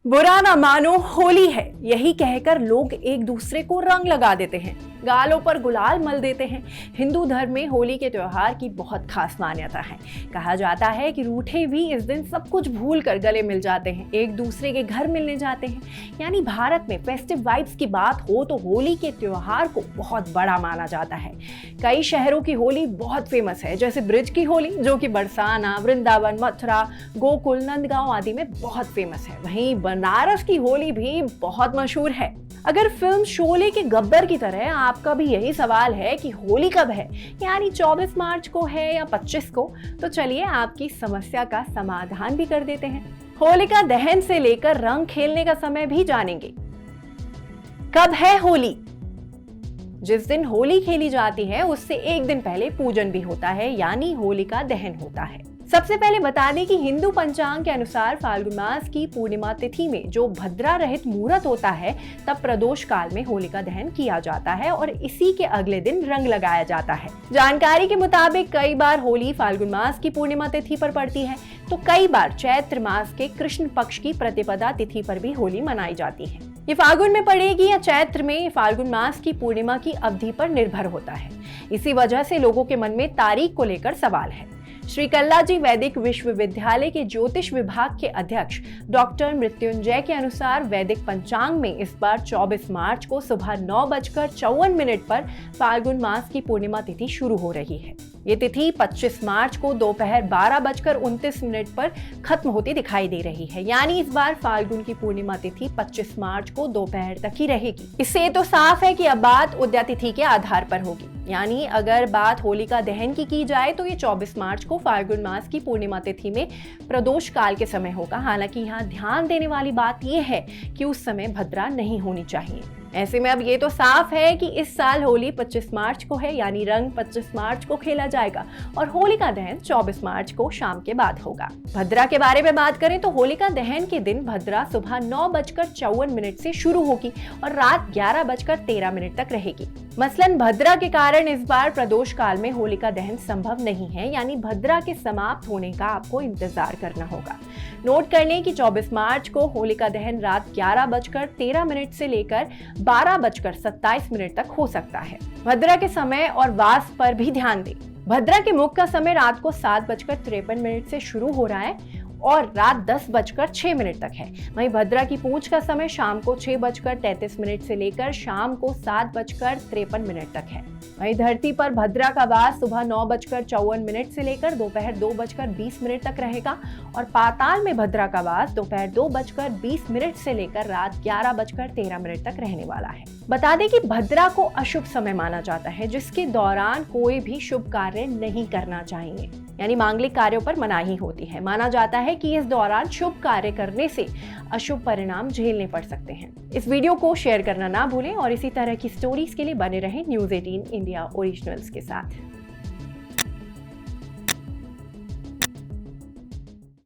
बुरा ना मानो होली है, यही कहकर लोग एक दूसरे को रंग लगा देते हैं, गालों पर गुलाल मल देते हैं। हिंदू धर्म में होली के त्योहार की बहुत खास मान्यता है। कहा जाता है कि रूठे भी इस दिन सब कुछ भूल कर गले मिल जाते हैं, एक दूसरे के घर मिलने जाते हैं। यानी भारत में फेस्टिव वाइब्स की बात हो तो होली के त्योहार को बहुत बड़ा माना जाता है। कई शहरों की होली बहुत फेमस है, जैसे ब्रिज की होली जो कि बरसाना, वृंदावन, मथुरा, गोकुल, नंदगांव आदि में बहुत फेमस है। वहीं बनारस की होली भी बहुत मशहूर है। अगर फिल्म शोले के गब्बर की तरह आपका भी यही सवाल है कि होली कब है, यानी 24 मार्च को है या 25 को, तो चलिए आपकी समस्या का समाधान भी कर देते हैं। होलिका दहन से लेकर रंग खेलने का समय भी जानेंगे। कब है होली? जिस दिन होली खेली जाती है उससे एक दिन पहले पूजन भी होता है, यानी होलिका दहन होता है। सबसे पहले बता दें कि हिंदू पंचांग के अनुसार फाल्गुन मास की पूर्णिमा तिथि में जो भद्रा रहित मुहूर्त होता है, तब प्रदोष काल में होलिका दहन किया जाता है और इसी के अगले दिन रंग लगाया जाता है। जानकारी के मुताबिक कई बार होली फाल्गुन मास की पूर्णिमा तिथि पर पड़ती है, तो कई बार चैत्र मास के कृष्ण पक्ष की प्रतिपदा तिथि पर भी होली मनाई जाती है। ये फाल्गुन में पड़ेगी या चैत्र में, फाल्गुन मास की पूर्णिमा की अवधि पर निर्भर होता है। इसी वजह से लोगों के मन में तारीख को लेकर सवाल है। श्री कल्लाजी वैदिक विश्वविद्यालय के ज्योतिष विभाग के अध्यक्ष डॉक्टर मृत्युंजय के अनुसार वैदिक पंचांग में इस बार 24 मार्च को सुबह 9:54 पर फाल्गुन मास की पूर्णिमा तिथि शुरू हो रही है। ये तिथि 25 मार्च को दोपहर 12:29 पर खत्म होती दिखाई दे रही है। यानी इस बार फाल्गुन की पूर्णिमा तिथि 25 मार्च को दोपहर तक ही रहेगी। इससे तो साफ है कि अब बात उदया तिथि के आधार पर होगी। यानी अगर बात होलिका दहन की जाए तो ये 24 मार्च को फाल्गुन मास की पूर्णिमा तिथि में प्रदोष काल के समय होगा। हालांकि यहाँ ध्यान देने वाली बात यह है कि उस समय भद्रा नहीं होनी चाहिए। ऐसे में अब ये तो साफ है कि इस साल होली 25 मार्च को है, यानी रंग 25 मार्च को खेला जाएगा और होलिका दहन 24 मार्च को शाम के बाद होगा। भद्रा के बारे में बात करें तो होलिका दहन के दिन भद्रा सुबह 9:54 से शुरू होगी और रात 11:13 तक रहेगी। मसलन भद्रा के कारण इस बार प्रदोष काल में होलिका दहन संभव नहीं है, यानी भद्रा के समाप्त होने का आपको इंतजार करना होगा। नोट कर लें कि 24 मार्च को होलिका दहन रात 11:13 से लेकर 12:27 तक हो सकता है। भद्रा के समय और वास पर भी ध्यान दें। भद्रा के मुख का समय रात को 7:53 से शुरू हो रहा है और रात 10:06 तक है। वहीं भद्रा की पूंछ का समय शाम को 6:33 से लेकर शाम को 7:53 तक है। वहीं धरती पर भद्रा का वास सुबह 9:54 से लेकर दोपहर 2:20 तक रहेगा और पाताल में भद्रा का वास दोपहर 2:20 से लेकर रात 11:13 तक रहने वाला है। बता दें कि भद्रा को अशुभ समय माना जाता है, जिसके दौरान कोई भी शुभ कार्य नहीं करना चाहिए, यानी मांगलिक कार्यों पर मनाही होती है। माना जाता है कि इस दौरान शुभ कार्य करने से अशुभ परिणाम झेलने पड़ सकते हैं। इस वीडियो को शेयर करना ना भूलें और इसी तरह की स्टोरीज के लिए बने रहें न्यूज़ 18 इंडिया ओरिजिनल्स के साथ।